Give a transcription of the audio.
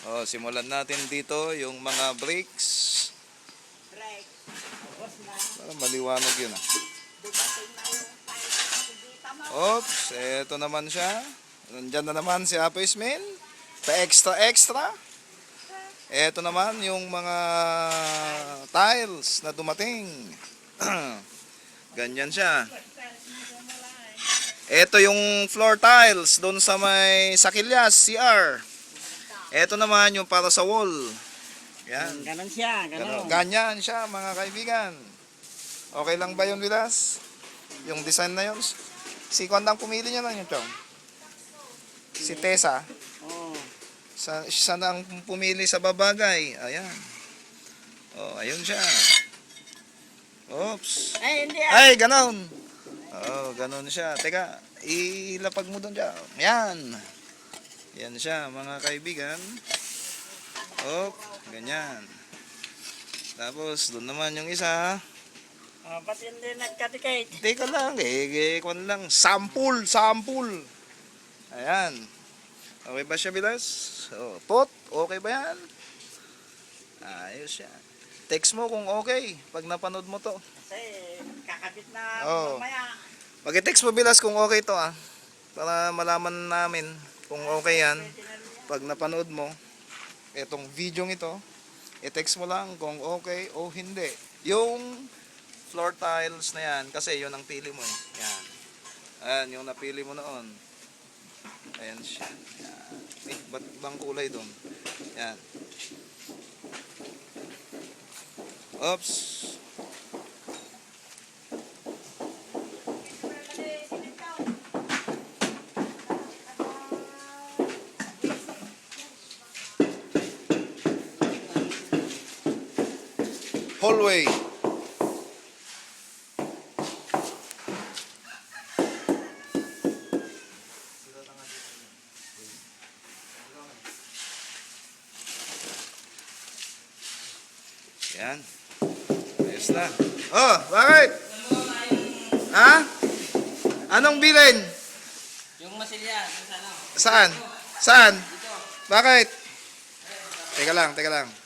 Oh, simulan natin dito yung mga brakes. Break. Tapos na. Para maliwanag yun ah. Dumating na yung dita mo. Oops, eto naman siya. Nandyan na naman si Apo Ismail. Pa-extra. Eto naman yung mga tiles na dumating. Ganyan siya. Eto yung floor tiles doon sa may Sakilyas, CR. Eto naman yung para sa wall. Yan. Ganon siya, ganon. Ganyan siya mga kaibigan. Okay lang ba yun, Vilas? Yung design na yun? Si Kondang pumili niya lang yun, Chong. Si Tessa. Oh. Siya na ang pumili sa babagay. Ayan. Oh, ayun siya. Oops. Ay, hindi Ay, ganon. Oh, ganon siya. Teka, ilapag mo doon dyan. Yan. Yan siya, mga kaibigan. Oh, ganyan. Tapos, doon naman yung isa. ba't hindi nagkatikate? Teka lang, kung lang. Sample. Ayan. Okay ba siya, Bilas? Oh, pot, okay ba yan? Ayos siya. Text mo kung okay, pag napanood mo to. Kasi kakabit na Oh. mamaya. Mag-text mo, Bilas, kung okay to ah. Para malaman namin kung okay yan. Pag napanood mo itong video ito, i-text mo lang kung okay o hindi. Yung floor tiles na yan, kasi yun ang pili mo eh. Yan. Ayan, yung napili mo noon. Ayan siya. Yan. Eh, ba't bang kulay doon? Yan. Oops. Hallway. Yan. Ayos na. Oh, bakit? Ha? Anong bilin? Yung masilya, Saan? Saan? Bakit? Teka lang.